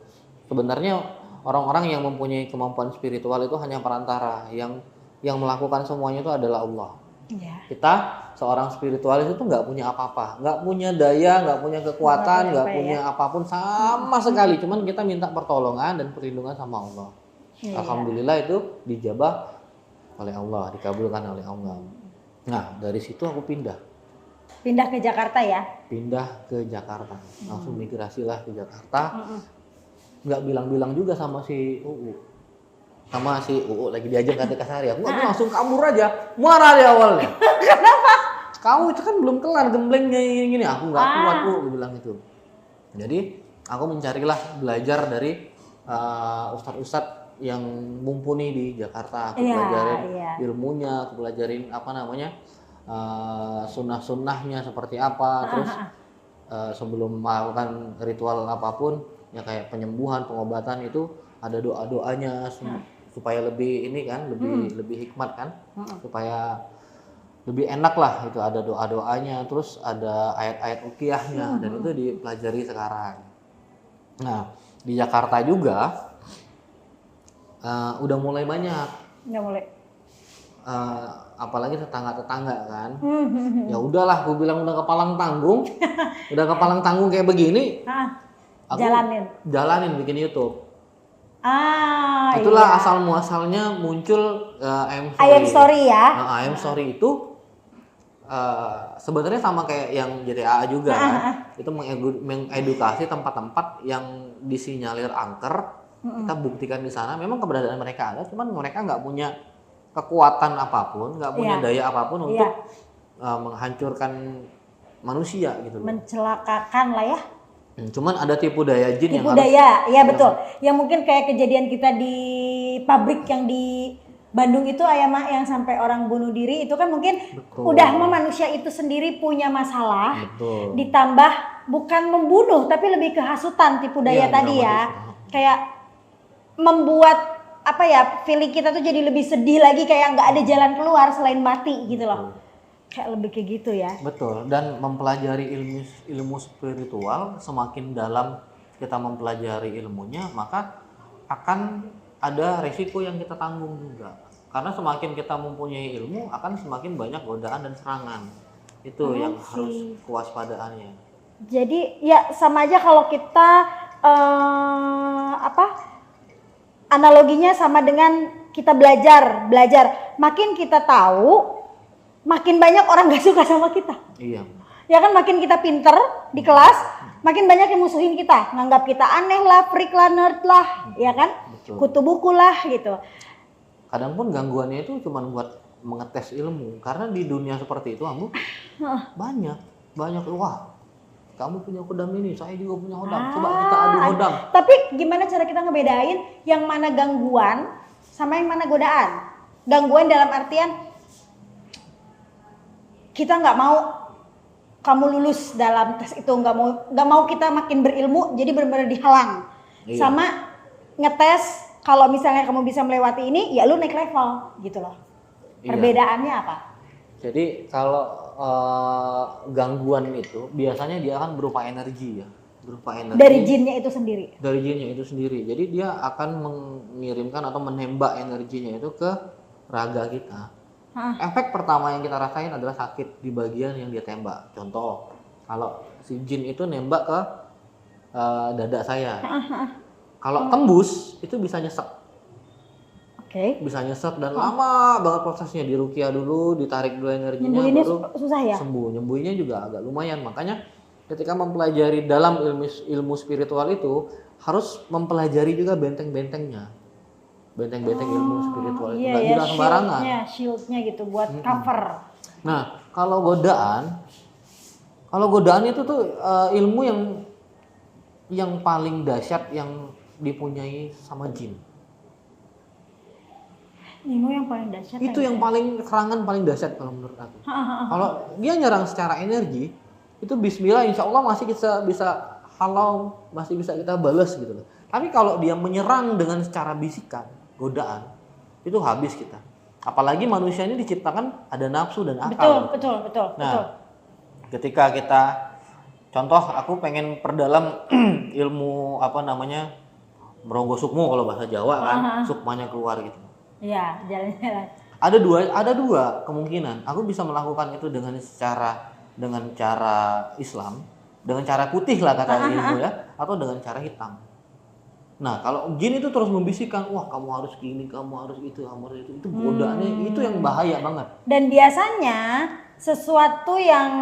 Sebenarnya orang-orang yang mempunyai kemampuan spiritual itu hanya perantara, yang melakukan semuanya itu adalah Allah. Iya. Kita seorang spiritualis itu nggak punya apa-apa, nggak punya daya, nggak punya kekuatan, nggak punya apapun sama sekali. Cuman kita minta pertolongan dan perlindungan sama Allah. Iya. Alhamdulillah itu dijabah oleh Allah, dikabulkan oleh Allah. Nah dari situ aku pindah Pindah ke Jakarta ya? Pindah ke Jakarta, langsung migrasilah ke Jakarta. Nggak bilang-bilang juga sama si UU lagi diajak ke Kasari. Aku nggak langsung kabur aja, marah di awalnya. Kenapa? Kamu itu kan belum kelar gemblengnya gini. Aku nggak kuat aku bilang itu. Jadi aku mencarilah belajar dari ustadz-ustadz yang mumpuni di Jakarta. Aku pelajarin ilmunya, aku pelajarin sunnah-sunnahnya seperti apa. Terus sebelum melakukan ritual apapun, ya kayak penyembuhan, pengobatan itu ada doa-doanya supaya lebih ini kan, lebih hikmat kan, supaya lebih enak lah. Itu ada doa-doanya, terus ada ayat-ayat ruqyahnya, dan itu dipelajari sekarang. Nah di Jakarta juga udah mulai banyak. Udah mulai. Apalagi tetangga-tetangga kan. Ya udahlah, aku bilang udah kepalang tanggung kayak begini. Aku jalanin bikin YouTube. Itulah asal muasalnya muncul I Am Story ya. I Am Story itu sebenarnya sama kayak yang JTA juga kan. Itu mengedukasi tempat-tempat yang disinyalir angker. Kita buktikan di sana memang keberadaan mereka ada, cuman mereka nggak punya kekuatan apapun, nggak punya daya apapun untuk menghancurkan manusia gitu loh. Mencelakakan lah ya. Cuman ada tipu daya jin tipu daya, ya betul. Yang mungkin kayak kejadian kita di pabrik yang di Bandung itu yang sampai orang bunuh diri itu kan mungkin udah manusia itu sendiri punya masalah. Betul. Ditambah bukan membunuh tapi lebih kehasutan tipu daya tadi ya. Kayak membuat feeling kita tuh jadi lebih sedih lagi, kayak nggak ada jalan keluar selain mati gitu loh. Kayak lebih kayak gitu ya. Betul, dan mempelajari ilmu spiritual, semakin dalam kita mempelajari ilmunya, maka akan ada resiko yang kita tanggung juga. Karena semakin kita mempunyai ilmu, akan semakin banyak godaan dan serangan. Itu yang harus kewaspadaannya. Jadi ya sama aja kalau kita analoginya sama dengan kita belajar. Makin kita tahu, makin banyak orang gak suka sama kita. Iya. Ya kan, makin kita pinter di kelas, makin banyak yang musuhin kita, nganggap kita aneh lah, freak lah, nerd lah, ya kan? Betul. Kutu buku lah gitu. Kadang pun gangguannya itu cuma buat mengetes ilmu, karena di dunia seperti itu banyak wah, kamu punya hodam ini, saya juga punya hodam, coba kita adu hodam. Tapi gimana cara kita ngebedain yang mana gangguan sama yang mana godaan? Gangguan dalam artian kita nggak mau kamu lulus dalam tes itu, nggak mau kita makin berilmu, jadi benar-benar dihalang. Iya. Sama ngetes kalau misalnya kamu bisa melewati ini, ya lu naik level gitu loh. Iya. Perbedaannya apa? Jadi kalau gangguan itu biasanya dia akan berupa energi ya, dari jinnya itu sendiri. Jadi dia akan mengirimkan atau menembak energinya itu ke raga kita. Efek pertama yang kita rasain adalah sakit di bagian yang dia tembak. Contoh, kalau si jin itu nembak ke dada saya, kalau tembus itu bisa nyesek. Bisa nyesek dan lama banget prosesnya, diruqyah dulu, ditarik dulu energinya, baru susah ya? Sembuh. Nyembuhinnya juga agak lumayan. Makanya ketika mempelajari dalam ilmu spiritual itu harus mempelajari juga benteng-bentengnya. Benteng-benteng ilmu spiritual itu nggak bisa sembarangan. Shieldnya gitu buat cover. Nah, kalau godaan itu tuh ilmu yang paling dahsyat yang dipunyai sama jin. Ilmu yang paling dahsyat. Itu yang paling serangan paling dahsyat kalau menurut aku. Kalau dia nyerang secara energi, itu bismillah insya Allah masih bisa halau, masih bisa kita balas gitu loh. Tapi kalau dia menyerang dengan secara bisikan, godaan, itu habis kita. Apalagi manusia ini diciptakan ada nafsu dan akal. Betul. Nah, ketika kita, contoh aku pengen perdalam ilmu merogoh sukmo kalau bahasa Jawa kan, sukmanya keluar gitu. Iya, jalan-jalan. ada dua kemungkinan. Aku bisa melakukan itu dengan cara Islam, dengan cara putih lah kata ilmu ya, atau dengan cara hitam. Nah, kalau jin itu terus membisikkan, wah kamu harus gini, kamu harus itu, itu godaannya itu yang bahaya banget. Dan biasanya sesuatu yang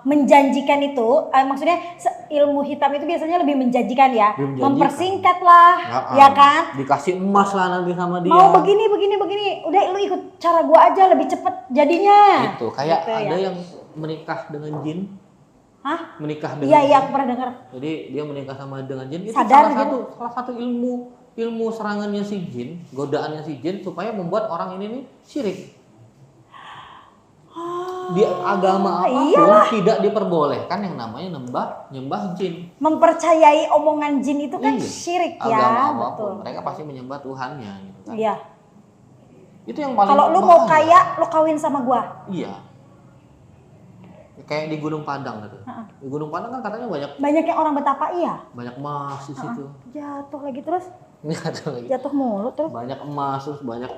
menjanjikan itu, maksudnya ilmu hitam itu biasanya lebih menjanjikan ya, mempersingkat lah, ya kan? Dikasih emas lah nanti sama dia. Mau begini, udah lu ikut cara gua aja lebih cepet jadinya. Itu kayak gitu, ada ya. yang menikah dengan jin. Hah? Menikah dengan Iya, jin. aku pernah dengar. Jadi dia menikah sama dengan jin itu Sadar salah satu ilmu serangannya si jin, godaannya si jin supaya membuat orang ini nih syirik. Di agama apapun tidak diperbolehkan yang namanya nyembah jin. Mempercayai omongan jin itu kan syirik ya, agama apapun, betul. mereka pasti menyembah Tuhannya gitu kan. Iya. Itu yang paling Kalau lu bahaya. mau kaya, lu kawin sama gua. Iya. Kayak di Gunung Padang gitu. Di Gunung Padang kan katanya Banyak yang orang betapa iya. banyak emas di situ. Jatuh lagi terus. Jatuh lagi. Jatuh mulu terus. Banyak emas terus banyak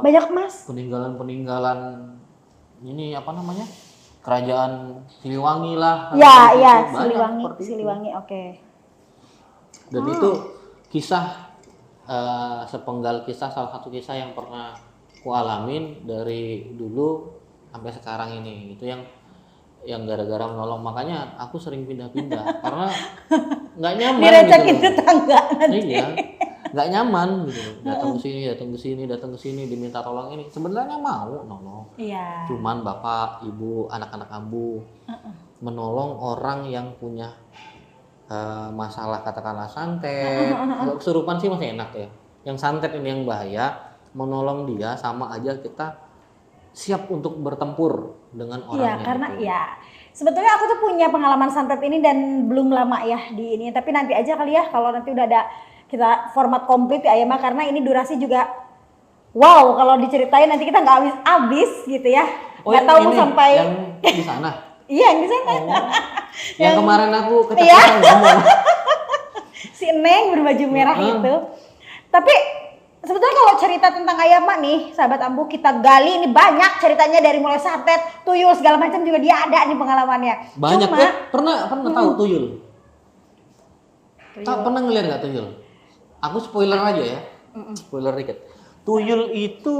Banyak emas. peninggalan ini apa namanya? Kerajaan Siliwangi lah. Ya, gitu. iya, Banyak Siliwangi, oke. Dan itu kisah sepenggal kisah, salah satu kisah yang pernah ku alamin dari dulu sampai sekarang ini. Itu yang gara-gara menolong, makanya aku sering pindah-pindah karena nggak nyaman Direcekin gitu. tetangga nanti. Iya, nggak nyaman gitu. Datang ke sini diminta tolong ini. Sebenarnya mau nolong. Iya. Cuman bapak, ibu, anak-anak ambu menolong orang yang punya masalah katakanlah santet. Kalau kesurupan sih masih enak ya. Yang santet ini yang bahaya, menolong dia sama aja kita siap untuk bertempur dengan orang Iya, karena ya sebetulnya aku tuh punya pengalaman santet ini dan belum lama ya di ini, tapi nanti aja kali ya kalau nanti udah ada kita format komplit ya Mah, karena ini durasi juga wow, kalau diceritain nanti kita nggak habis gitu ya. Nggak tahu mau sampai yang di sana. Iya, yang di sana. Yang kemarin aku kecepatan ngomong. Si Neng berbaju merah itu. Tapi sebetulnya kalau cerita tentang Ayama nih, sahabat Ambu, kita gali ini banyak ceritanya dari mulai santet, tuyul segala macam juga dia ada nih pengalamannya. Banyak. Cuma, pernah tahu tuyul? Pernah ngeliat nggak tuyul? Aku spoiler aja ya. Spoiler dikit. Tuyul itu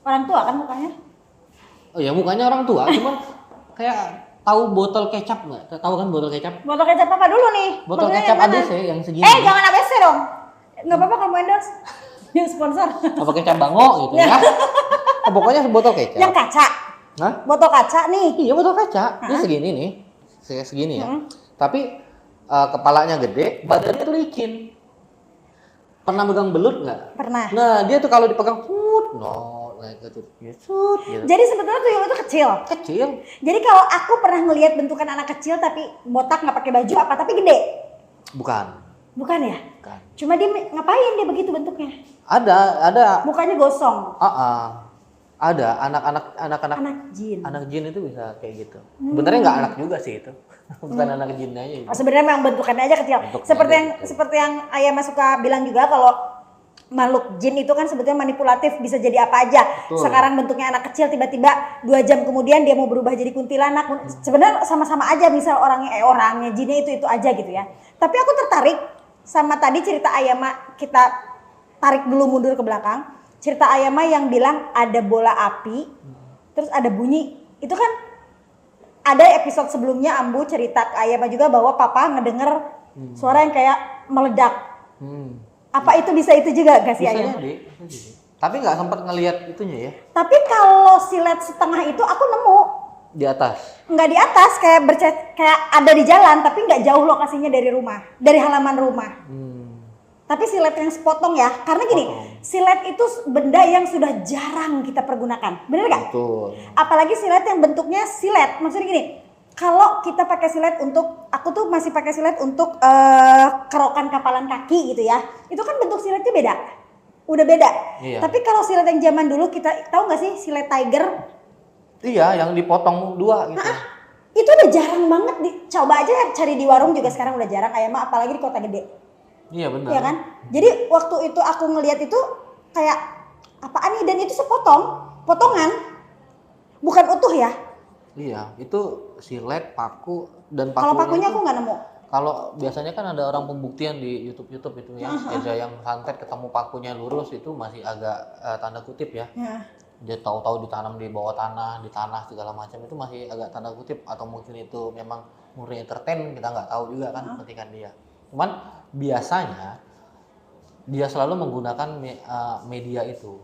orang tua kan mukanya? oh ya mukanya orang tua, cuman kayak tahu botol kecap nggak? Tahu kan botol kecap? Botol kecap apa dulu nih? Botol Maksudnya kecap yang mana? ABC yang segini. Jangan ABC dong. Nggak apa-apa kamu endorse. Yang sponsor. Apa kecap bango gitu ya? Pokoknya botol kecap. Yang kaca. Hah? Botol kaca nih. Iya botol kaca. Ini segini nih, segini ya. Tapi kepalanya gede, badannya tuh licin. Pernah megang belut nggak? Pernah. Nah dia tuh kalau dipegang, naik ke gitu. Jadi sebetulnya tuyul itu kecil. Kecil. Jadi kalau aku pernah ngelihat bentukan anak kecil tapi botak nggak pakai baju apa tapi gede. Bukan. Bukan ya? Bukan. Cuma dia ngapain dia begitu bentuknya? Ada. Mukanya gosong. Ada anak-anak Anak jin. anak jin itu bisa kayak gitu. Sebenarnya nggak anak juga sih itu. Bukan anak jinnya aja itu. Sebenarnya memang bentukannya aja kecil. Bentuknya Seperti yang Ayah suka bilang juga kalau makhluk jin itu kan sebetulnya manipulatif, bisa jadi apa aja. Betul. Sekarang bentuknya anak kecil, tiba-tiba 2 jam kemudian dia mau berubah jadi kuntilanak. Sebenarnya sama-sama aja, misal orangnya jinnya itu aja gitu ya. Tapi aku tertarik sama tadi cerita Ayama, kita tarik dulu mundur ke belakang. Cerita Ayama yang bilang ada bola api, terus ada bunyi. Itu kan ada episode sebelumnya Ambu cerita ke Ayama juga bahwa papa ngedenger suara yang kayak meledak. Apa itu bisa itu juga gak sih Ayah? Bisa. Tapi nggak sempat ngelihat itunya ya. Tapi kalau silet setengah itu aku nemu Di atas. nggak di atas, kayak ada di jalan tapi nggak jauh lokasinya dari rumah, dari halaman rumah. Tapi silet yang sepotong ya, karena gini, silet itu benda yang sudah jarang kita pergunakan, bener gak? Betul. Apalagi silet yang bentuknya silet, maksudnya gini, kalau kita pakai silet untuk, aku tuh masih pakai silet untuk kerokan kapalan kaki gitu ya, itu kan bentuk siletnya beda, udah beda. Iya. Tapi kalau silet yang zaman dulu kita tahu nggak sih silet tiger? Iya, yang dipotong 2 gitu. Itu udah jarang banget, coba aja cari di warung juga sekarang udah jarang Ayama, apalagi di kota gede. Iya benar. Iya kan? Jadi waktu itu aku ngelihat itu kayak apaan nih, dan itu potongan, bukan utuh ya. Iya, itu silet, paku, dan Kalau pakunya itu, aku nggak nemu. kalau biasanya kan ada orang pembuktian di YouTube itu ya, ada yang santet ketemu pakunya lurus itu masih agak tanda kutip ya. Dia tahu-tahu ditanam di bawah tanah, di tanah segala macam, itu masih agak tanda kutip, atau mungkin itu memang murni entertain, kita nggak tahu juga kan kepentingan dia. Cuman biasanya dia selalu menggunakan media itu,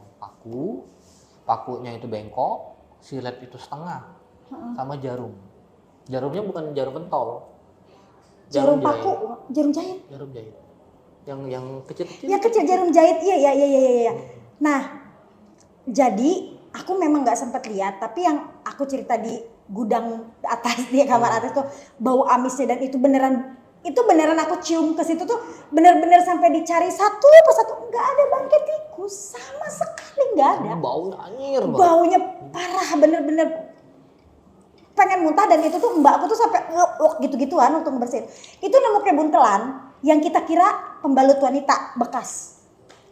pakunya itu bengkok, silet itu setengah, sama jarum. Jarumnya bukan jarum pentol. Jarum paku, jarum jahit. Jarum jahit. Yang kecil-kecil. Ya kecil, jarum jahit, iya. Nah, jadi aku memang nggak sempat lihat, tapi yang aku cerita di gudang atas, di kamar atas tuh bau amisnya, dan itu beneran aku cium ke situ tuh bener-bener sampai dicari satu persatu, nggak ada bangkai tikus sama sekali, nggak ada. Baunya anyir banget. Baunya parah, bener-bener pengen muntah. Dan itu tuh mbakku tuh sampai gitu-gituan untuk ngebersihin. Itu nemu kayak buntelan yang kita kira pembalut wanita bekas.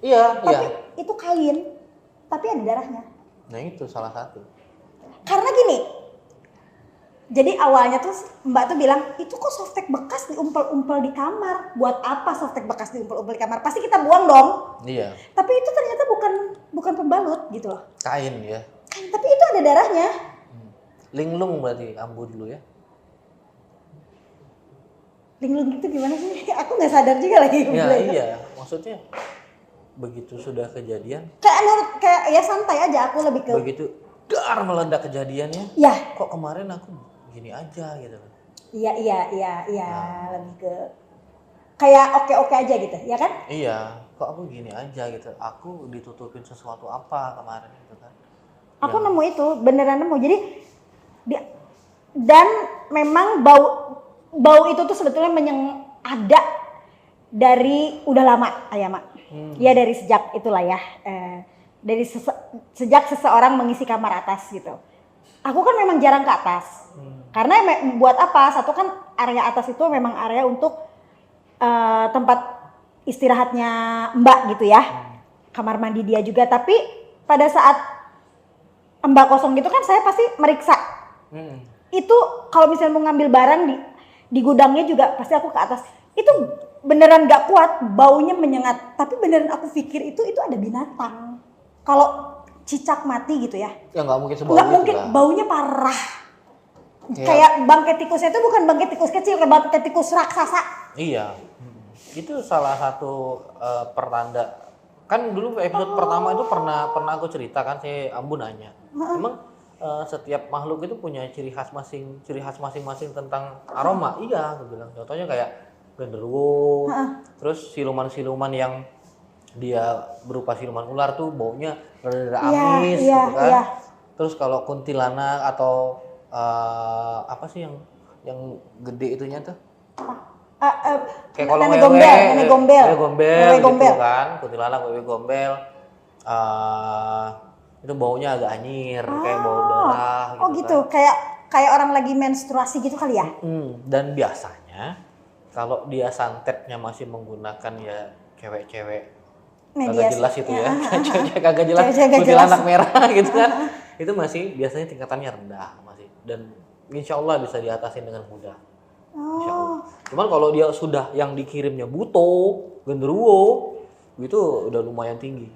Iya. Itu kain, tapi ada darahnya. Nah itu salah satu. Karena gini, jadi awalnya tuh mbak tuh bilang, itu kok softtek bekas diumpel-umpel di kamar. Buat apa softtek bekas diumpel-umpel di kamar? Pasti kita buang dong. Iya. Tapi itu ternyata bukan pembalut gitu loh. Kain ya. Kain, tapi itu ada darahnya. Linglung berarti ambu dulu ya. Linglung itu gimana sih? Aku nggak sadar juga lagi. Ya iya, maksudnya begitu sudah kejadian. Kayak ya santai aja, aku lebih ke. Begitu dar meledak kejadiannya. Ya. Kok kemarin aku gini aja gitu. Iya, lebih ke kayak oke aja gitu, ya kan? Iya, kok aku gini aja gitu. Aku ditutupin sesuatu apa kemarin gitu kan. Aku nemu itu, beneran nemu. Jadi dan memang bau itu tuh sebetulnya ada dari udah lama, Ayama. Ya dari sejak itulah ya. Dari sejak seseorang mengisi kamar atas gitu. Aku kan memang jarang ke atas. Karena buat apa? Satu kan area atas itu memang area untuk tempat istirahatnya Mbak gitu ya. Kamar mandi dia juga. Tapi pada saat Mbak kosong gitu kan saya pasti meriksa. Itu kalau misalnya mau ngambil barang di gudangnya juga pasti aku ke atas. Itu beneran gak kuat, baunya menyengat. Tapi beneran aku pikir itu ada binatang. Kalau cicak mati gitu ya. Ya nggak mungkin sebau. Nggak mungkin, baunya parah. Ya. Kayak bangkai tikusnya itu bukan bangkai tikus kecil, kayak bangkai tikus raksasa. Iya. Itu salah satu pertanda. Kan dulu episode pertama itu pernah aku cerita kan, si Ambu nanya. Emang setiap makhluk itu punya ciri khas masing-masing tentang aroma. Iya, aku bilang. Contohnya kayak genderuwo, terus siluman-siluman yang dia berupa siluman ular tuh baunya rada amis gitu kan. Iya. Terus kalau kuntilanak atau apa sih yang gede itunya tuh? Kayak kalau nenek gombel gitu kan, kuntilanak, wewe gombel. Itu baunya agak anyir, kayak bau darah gitu. Oh gitu, kan. kayak orang lagi menstruasi gitu kali ya? Dan biasanya kalau dia santetnya masih menggunakan ya cewek-cewek kagak jelas itu ya, cewek kagak jelas, kuntilanak merah gitu kan, itu masih biasanya tingkatannya rendah masih, dan insya Allah bisa diatasin dengan mudah. Insya Allah. Cuman kalau dia sudah yang dikirimnya buto, genderuwo, itu udah lumayan tinggi.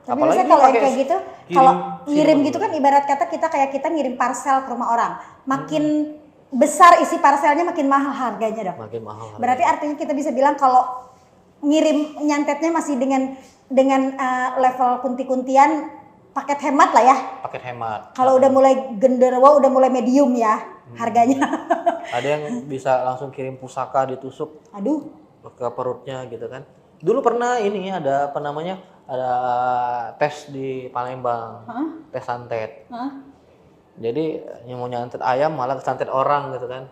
Tapi biasanya kalau kayak gitu, kalau ngirim gitu kan ibarat kata kita ngirim parcel ke rumah orang, makin besar isi parcelnya makin mahal harganya dong. Makin mahal. Berarti artinya kita bisa bilang kalau ngirim nyantetnya masih dengan level kunti-kuntian, paket hemat lah ya. Paket hemat. Kalau udah mulai genderuwo, udah mulai medium ya harganya. Ada yang bisa langsung kirim pusaka ditusuk. Aduh. Ke perutnya gitu kan. Dulu pernah ini ada apa namanya? Ada tes di Palembang. Tes santet. Jadi yang mau nyantet ayam malah kesantet orang gitu kan.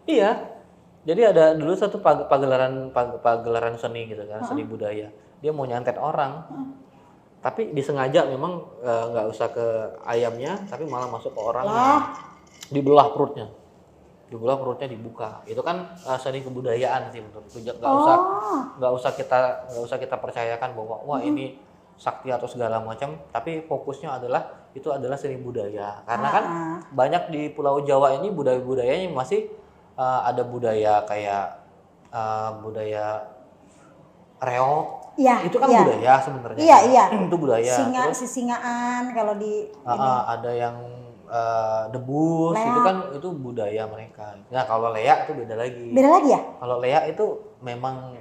Iya. Jadi ada dulu satu pagelaran seni gitu kan, seni budaya. Dia mau nyantet orang. Tapi disengaja memang nggak usah ke ayamnya, tapi malah masuk ke orangnya. Dibelah perutnya. Dibelah perutnya dibuka. Itu kan seni kebudayaan sih menurutku. Nggak usah kita percayakan bahwa wah ini sakti atau segala macam, tapi fokusnya adalah itu adalah seni budaya. Karena kan banyak di Pulau Jawa ini budaya-budayanya masih ada budaya kayak budaya reog. Iya, Itu kan iya. budaya sebenarnya. Iya, iya. Itu budaya. Terus Sisingaan kalau di ada yang debus, Leak. itu kan itu budaya mereka. Nah kalau leak itu beda lagi. beda lagi ya? Kalau leak itu memang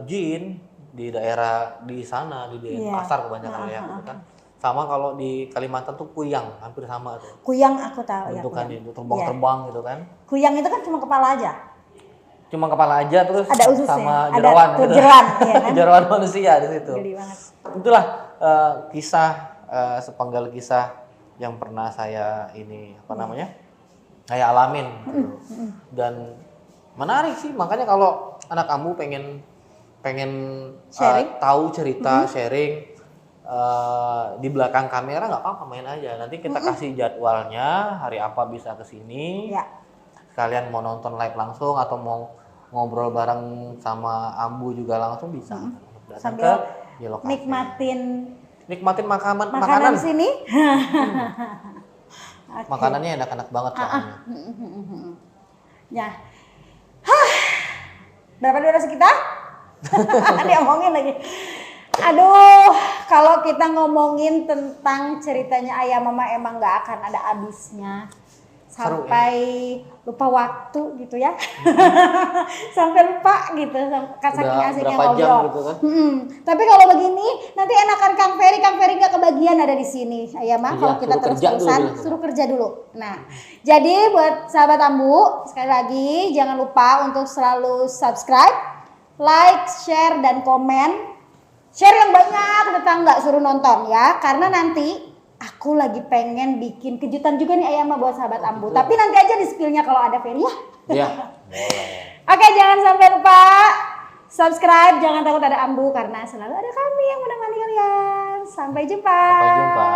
jin di daerah di sana di Iya. pasar kebanyakan leak gitu kan. Sama kalau di Kalimantan tuh kuyang, hampir sama tuh. Kuyang aku tahu ya. Bentukannya Kuyang. itu terbang-terbang gitu kan. Kuyang itu kan cuma kepala aja. Cuma kepala aja terus Ada ususnya, sama ada jeroan gitu. jeroan, iya kan? Jeroan manusia di situ. Gede banget. Itulah kisah sepenggal kisah yang pernah saya saya alamin gitu. Dan menarik sih, makanya kalau anak kamu pengen tahu cerita sharing di belakang kamera nggak apa-apa, main aja. Nanti kita kasih jadwalnya hari apa bisa kesini. Ya. Kalian mau nonton live langsung atau mau ngobrol bareng sama Ambu juga langsung bisa. Datang Sambil ke Yellow Cafe. nikmatin makanan makanan sini. Oke. Makanannya enak-enak banget soalnya. Ya. Berapa durasi kita? Diomongin lagi. Aduh, kalau kita ngomongin tentang ceritanya Ayah Mama emang nggak akan ada habisnya. Seru, Sampai lupa waktu gitu ya. Sampai lupa gitu, saking asiknya berapa jam ngobrol. gitu kan? Tapi kalau begini nanti enakan Kang Ferry nggak kebagian ada di sini. Ayah mah Iya, kalau kita suruh kerja terus-terusan dulu. suruh kerja dulu. Nah, jadi buat sahabat Ambu sekali lagi jangan lupa untuk selalu subscribe, like, share dan komen. Share yang banyak, tetangga suruh nonton ya, karena nanti aku lagi pengen bikin kejutan juga nih Ayah mah buat sahabat Ambu. Tapi nanti aja di spill-nya kalau ada Ferry ya. Iya, boleh. Oke, jangan sampai lupa subscribe, jangan takut ada Ambu karena selalu ada kami yang menemani kalian. Sampai jumpa. Sampai jumpa.